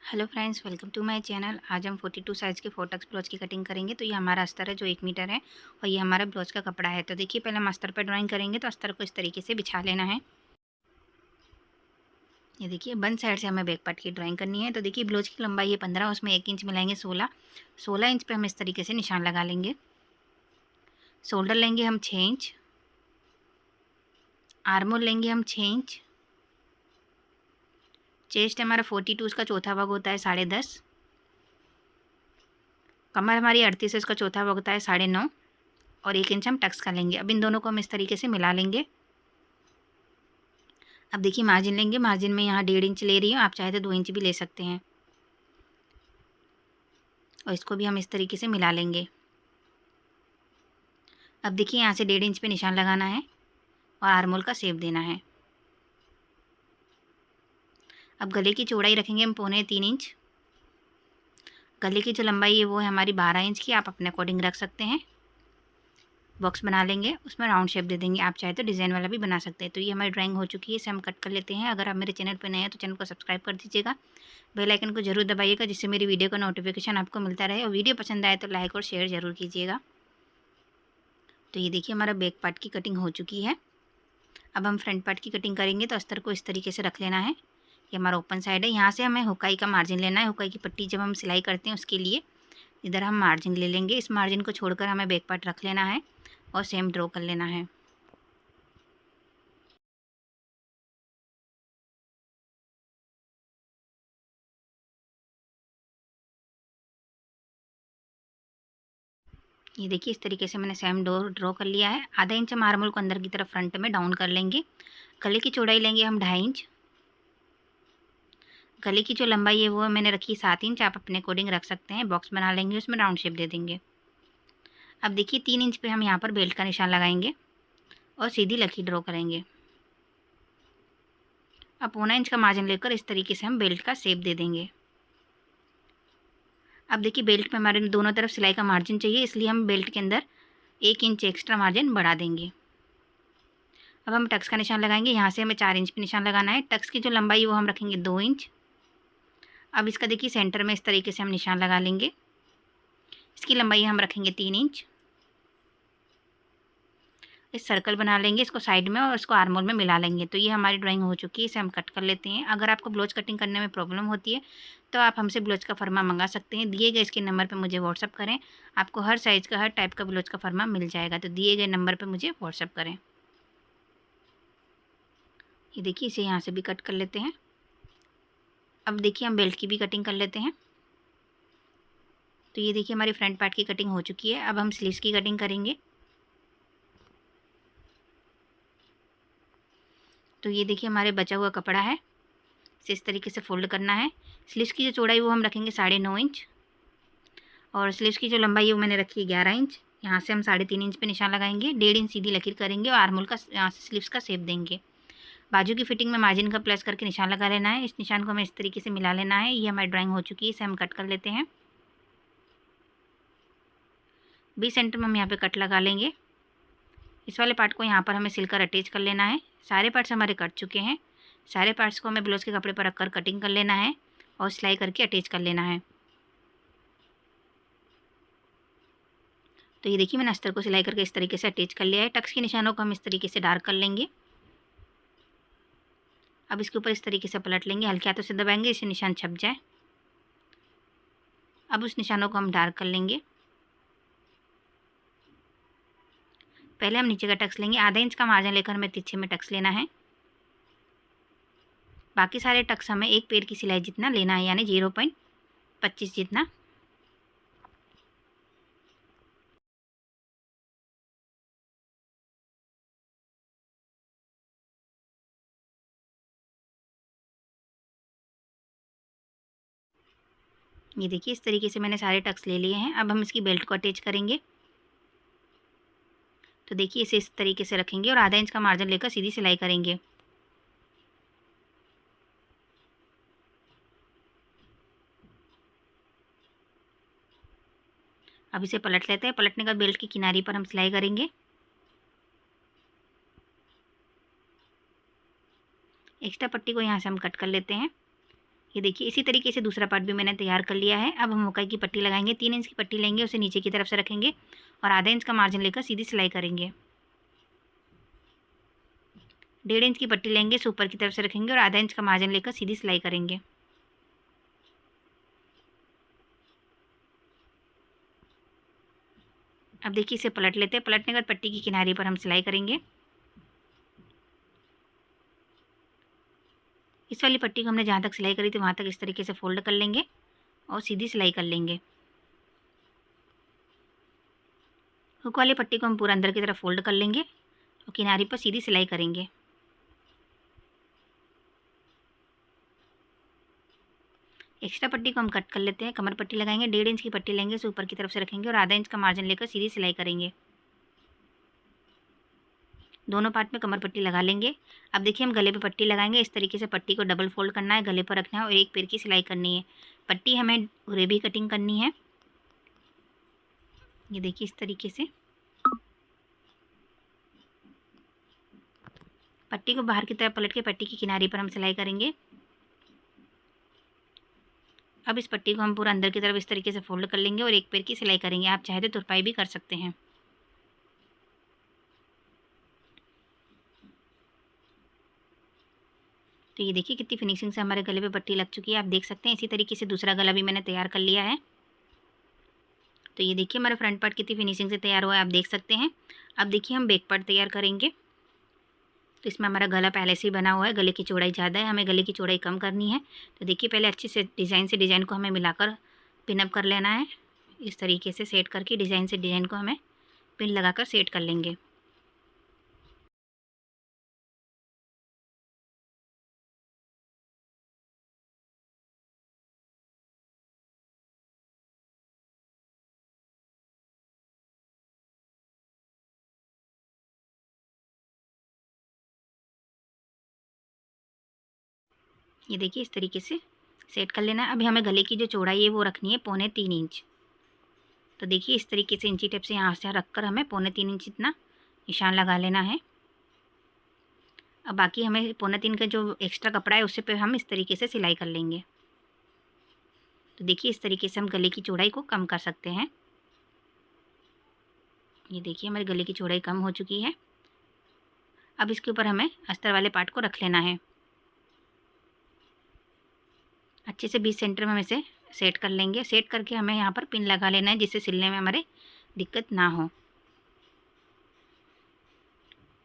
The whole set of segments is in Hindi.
Hello friends, welcome to my channel. आज हम 42 साइज़ के फोटक्स ब्लाउज की कटिंग करेंगे। तो ये हमारा अस्तर है जो 1 मीटर है और ये हमारा ब्लाउज का कपड़ा है। तो देखिए, पहले हम अस्तर पर ड्राइंग करेंगे। तो अस्तर को इस तरीके से बिछा लेना है। ये देखिए, बंद साइड से हमें बैक पार्ट की ड्राइंग करनी है। तो देखिए, ब्लाउज की लंबाई है 15, उसमें 1 इंच मिलाएंगे 16 इंच पे हम इस तरीके से निशान लगा लेंगे। शोल्डर लेंगे हम 6 इंच, आर्म होल लेंगे हम 6 इंच, चेस्ट हमारा 42, उसका चौथा भाग होता है 10.5, कमर हमारी 38 है, उसका चौथा भाग होता है 9.5 और 1 इंच हम टक्स कर लेंगे। अब इन दोनों को हम इस तरीके से मिला लेंगे। अब देखिए, मार्जिन लेंगे। मार्जिन में यहाँ 1.5 इंच ले रही हूँ, आप चाहे तो 2 इंच भी ले सकते हैं। और इसको भी हम इस तरीके से मिला लेंगे। अब देखिए, यहाँ से 1.5 इंच पे निशान लगाना है और आर्म होल का शेप देना है। अब गले की चौड़ाई रखेंगे हम 2.25 इंच। गले की जो लंबाई है वो है हमारी 12 इंच की। आप अपने अकॉर्डिंग रख सकते हैं। बॉक्स बना लेंगे, उसमें राउंड शेप दे देंगे। आप चाहे तो डिज़ाइन वाला भी बना सकते हैं। तो ये हमारी ड्राइंग हो चुकी है, इसे हम कट कर लेते हैं। अगर आप मेरे चैनल पर नए हैं तो चैनल को सब्सक्राइब कर दीजिएगा, बेल आइकन को जरूर दबाइएगा, जिससे मेरी वीडियो का नोटिफिकेशन आपको मिलता रहे। और वीडियो पसंद आए तो लाइक और शेयर ज़रूर कीजिएगा। तो ये देखिए, हमारा बैक पार्ट की कटिंग हो चुकी है। अब हम फ्रंट पार्ट की कटिंग करेंगे। तो अस्तर को इस तरीके से रख लेना है। ये हमारा ओपन साइड है। यहाँ से हमें हुकाई का मार्जिन लेना है। हुकाई की पट्टी जब हम सिलाई करते हैं उसके लिए इधर हम मार्जिन ले लेंगे। इस मार्जिन को छोड़कर हमें बैक पार्ट रख लेना है और सेम ड्रॉ कर लेना है। ये देखिए, इस तरीके से मैंने सेम ड्रॉ कर लिया है। आधा इंच हम आर्म होल को अंदर की तरफ फ्रंट में डाउन कर लेंगे। गले की चौड़ाई लेंगे हम 2.5 इंच। गले की जो लंबाई है वो मैंने रखी 7 इंच। आप अपने अकॉर्डिंग रख सकते हैं। बॉक्स बना लेंगे, उसमें राउंड शेप दे देंगे। अब देखिए, 3 इंच पे हम यहाँ पर बेल्ट का निशान लगाएंगे और सीधी लकीर ड्रॉ करेंगे। अब 1.25 इंच का मार्जिन लेकर इस तरीके से हम बेल्ट का शेप दे देंगे। अब देखिए, बेल्ट में हमारे दोनों तरफ सिलाई का मार्जिन चाहिए, इसलिए हम बेल्ट के अंदर 1 इंच एक्स्ट्रा मार्जिन बढ़ा देंगे। अब हम टक्स का निशान लगाएंगे। यहाँ से हमें 4 इंच पे निशान लगाना है। टक्स की जो लंबाई है वो हम रखेंगे 2 इंच। अब इसका देखिए, सेंटर में इस तरीके से हम निशान लगा लेंगे। इसकी लंबाई हम रखेंगे 3 इंच। इस सर्कल बना लेंगे इसको साइड में और इसको आर्म होल में मिला लेंगे। तो ये हमारी ड्राइंग हो चुकी है, इसे हम कट कर लेते हैं। अगर आपको ब्लाउज कटिंग करने में प्रॉब्लम होती है तो आप हमसे ब्लाउज का फरमा मंगा सकते हैं। दिए गए इसके नंबर पर मुझे व्हाट्सअप करें, आपको हर साइज़ का हर टाइप का ब्लाउज का फरमा मिल जाएगा। तो दिए गए नंबर पर मुझे व्हाट्सअप करें। ये देखिए, इसे यहाँ से भी कट कर लेते हैं। अब देखिए, हम बेल्ट की भी कटिंग कर लेते हैं। तो ये देखिए, हमारी फ्रंट पार्ट की कटिंग हो चुकी है। अब हम स्लीव्स की कटिंग करेंगे। तो ये देखिए, हमारे बचा हुआ कपड़ा है, इसे इस तरीके से फोल्ड करना है। स्लीव्स की जो चौड़ाई वो हम रखेंगे 9.5 इंच और स्लीव्स की जो लंबाई है वो मैंने रखी है 11 इंच। यहाँ से हम 3.5 इंच पे निशान लगाएंगे। 1.5 इंच सीधी लकीर करेंगे और आर्म होल का यहाँ से स्लीव्स का शेप देंगे। बाजू की फिटिंग में मार्जिन का प्लस करके निशान लगा लेना है। इस निशान को हमें इस तरीके से मिला लेना है। ये हमारी ड्राइंग हो चुकी है, इसे हम कट कर लेते हैं। 20 सेंटर में हम यहाँ पे कट लगा लेंगे। इस वाले पार्ट को यहाँ पर हमें सिलकर अटैच कर लेना है। सारे पार्ट्स हमारे कट चुके हैं। सारे पार्ट्स को हमें ब्लाउज के कपड़े पर रखकर कटिंग कर लेना है और सिलाई करके अटैच कर लेना है। तो ये देखिए, मैंने अस्तर को सिलाई करके इस तरीके से अटैच कर लिया है। टक्स के निशानों को हम इस तरीके से डार्क कर लेंगे। अब इसके ऊपर इस तरीके से पलट लेंगे, हल्के हाथों से दबाएंगे, इससे निशान छप जाए। अब उस निशानों को हम डार्क कर लेंगे। पहले हम नीचे का टक्स लेंगे। आधा इंच का मार्जिन लेकर हमें तिरछे में टक्स लेना है। बाकी सारे टक्स हमें एक पैर की सिलाई जितना लेना है, यानी 0.25 जितना। ये देखिए, इस तरीके से मैंने सारे टक्स ले लिए हैं। अब हम इसकी बेल्ट को अटैच करेंगे। तो देखिए, इसे इस तरीके से रखेंगे और आधा इंच का मार्जिन लेकर सीधी सिलाई करेंगे। अब इसे पलट लेते हैं। पलटने का बेल्ट की किनारी पर हम सिलाई करेंगे। एक्स्ट्रा पट्टी को यहाँ से हम कट कर लेते हैं। ये देखिए इसी तरीके से दूसरा पार्ट भी मैंने तैयार कर लिया है। अब हम मुकाई की पट्टी लगाएंगे। 3 इंच की पट्टी लेंगे, उसे नीचे की तरफ से रखेंगे और आधा इंच का मार्जिन लेकर सीधी सिलाई करेंगे। 1.5 इंच की पट्टी लेंगे, उसे ऊपर की तरफ से रखेंगे और आधा इंच का मार्जिन लेकर सीधी सिलाई करेंगे। अब देखिए इसे पलट लेते हैं। पलटने के बाद पट्टी की किनारे पर हम सिलाई करेंगे। इस वाली पट्टी को हमने जहाँ तक सिलाई करी थी वहाँ तक इस तरीके से फोल्ड कर लेंगे और सीधी सिलाई कर लेंगे। हुक वाली पट्टी को हम पूरा अंदर की तरफ फोल्ड कर लेंगे और किनारे पर सीधी सिलाई करेंगे। एक्स्ट्रा पट्टी को हम कट कर लेते हैं। कमर पट्टी लगाएंगे। 1.5 इंच की पट्टी लेंगे, उसे ऊपर की तरफ से रखेंगे और आधा इंच का मार्जिन लेकर सीधी सिलाई करेंगे। दोनों पार्ट में कमर पट्टी लगा लेंगे। अब देखिए हम गले पे पट्टी लगाएंगे। इस तरीके से पट्टी को डबल फोल्ड करना है, गले पर रखना है और एक पैर की सिलाई करनी है। पट्टी हमें ग्रेवी कटिंग करनी है। ये देखिए इस तरीके से पट्टी को बाहर की तरफ पलट के पट्टी की किनारे पर हम सिलाई करेंगे। अब इस पट्टी को हम पूरा अंदर की तरफ इस तरीके से फोल्ड कर लेंगे और एक पैर की सिलाई करेंगे। आप चाहे तो तुरपाई भी कर सकते हैं। तो ये देखिए कितनी फिनिशिंग से हमारे गले पे पट्टी लग चुकी है। आप देख सकते हैं इसी तरीके से दूसरा गला भी मैंने तैयार कर लिया है। तो ये देखिए हमारा फ्रंट पार्ट कितनी फिनिशिंग से तैयार हुआ है, आप देख सकते हैं। अब देखिए हम बैक पार्ट तैयार करेंगे। तो इसमें हमारा गला पहले से ही बना हुआ है। गले की चौड़ाई ज़्यादा है, हमें गले की चौड़ाई कम करनी है। तो देखिए पहले अच्छे से डिज़ाइन को हमें मिलाकर पिनअप कर लेना है। इस तरीके से सेट करके डिज़ाइन से डिज़ाइन को हमें पिन लगाकर सेट कर लेंगे। ये देखिए इस तरीके से सेट कर लेना है। अभी हमें गले की जो चौड़ाई है वो रखनी है 3.25 इंच। तो देखिए इस तरीके से इंची टेप से यहाँ से रखकर हमें 3.25 इंच इतना निशान लगा लेना है। अब बाकी हमें 3.25 का जो एक्स्ट्रा कपड़ा है उससे पे हम इस तरीके से सिलाई कर लेंगे। तो देखिए इस तरीके से हम गले की चौड़ाई को कम कर सकते हैं। ये देखिए हमारे गले की चौड़ाई कम हो चुकी है। अब इसके ऊपर हमें अस्तर वाले पार्ट को रख लेना है। अच्छे से 20 सेंटर में हम इसे सेट कर लेंगे। सेट करके हमें यहाँ पर पिन लगा लेना है जिससे सिलने में हमारे दिक्कत ना हो।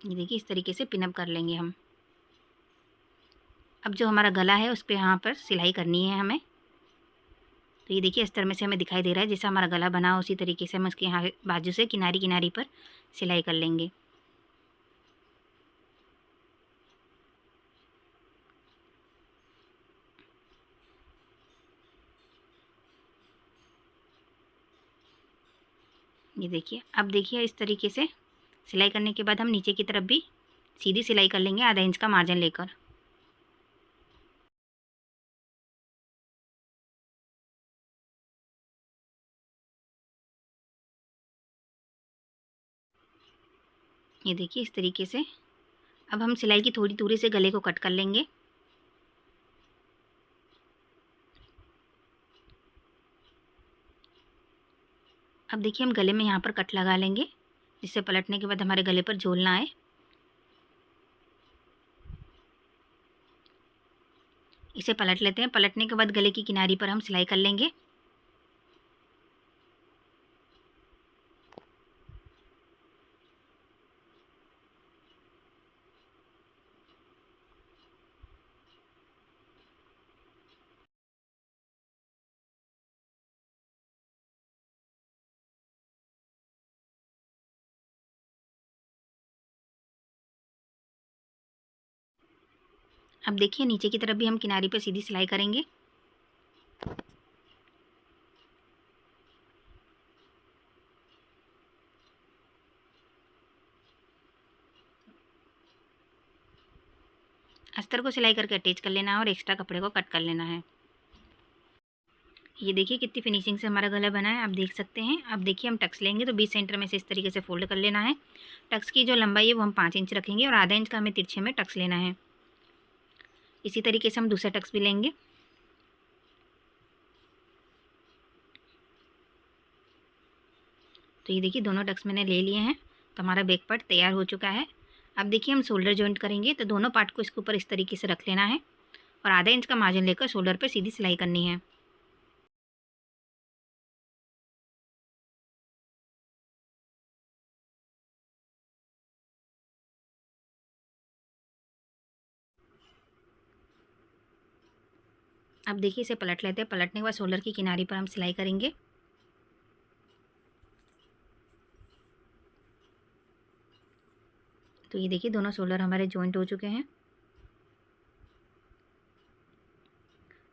ये देखिए इस तरीके से पिन अप कर लेंगे हम। अब जो हमारा गला है उस पर यहाँ पर सिलाई करनी है हमें। तो ये देखिए अस्तर में से हमें दिखाई दे रहा है जैसा हमारा गला बना हो उसी तरीके से हम उसके यहाँ बाजू से किनारी किनारी पर सिलाई कर लेंगे। ये देखिए अब देखिए इस तरीके से सिलाई करने के बाद हम नीचे की तरफ भी सीधी सिलाई कर लेंगे आधा इंच का मार्जिन लेकर। ये देखिए इस तरीके से अब हम सिलाई की थोड़ी दूरी से गले को कट कर लेंगे। अब देखिए हम गले में यहाँ पर कट लगा लेंगे जिससे पलटने के बाद हमारे गले पर झोल ना आए। इसे पलट लेते हैं। पलटने के बाद गले की किनारी पर हम सिलाई कर लेंगे। अब देखिए नीचे की तरफ भी हम किनारी पर सीधी सिलाई करेंगे। अस्तर को सिलाई करके अटैच कर लेना है और एक्स्ट्रा कपड़े को कट कर लेना है। ये देखिए कितनी फिनिशिंग से हमारा गला बना है, आप देख सकते हैं। अब देखिए हम टक्स लेंगे तो 20 सेंटर में से इस तरीके से फोल्ड कर लेना है। टक्स की जो लंबाई है वो हम 5 इंच रखेंगे और आधा इंच का हमें तिरछे में टक्स लेना है। इसी तरीके से हम दूसरा टक्स भी लेंगे। तो ये देखिए दोनों टक्स मैंने ले लिए हैं, तो हमारा बैक पार्ट तैयार हो चुका है। अब देखिए हम शोल्डर जॉइंट करेंगे, तो दोनों पार्ट को इसके ऊपर इस तरीके से रख लेना है और आधा इंच का मार्जिन लेकर शोल्डर पे सीधी सिलाई करनी है। अब देखिए इसे पलट लेते हैं। पलटने के बाद शोल्डर की किनारी पर हम सिलाई करेंगे। तो ये देखिए दोनों शोल्डर हमारे जॉइंट हो चुके हैं।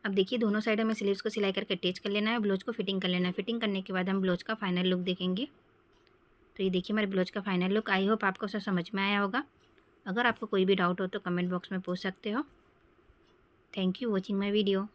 अब देखिए दोनों साइड हमें स्लीव्स को सिलाई करके अटैच कर लेना है, ब्लाउज को फिटिंग कर लेना है। फिटिंग करने के बाद हम ब्लाउज का फाइनल लुक देखेंगे। तो ये देखिए हमारे ब्लाउज का फाइनल लुक। आई होप आपको सब समझ में आया होगा। अगर आपको कोई भी डाउट हो तो कमेंट बॉक्स में पूछ सकते हो। Thank you watching my video.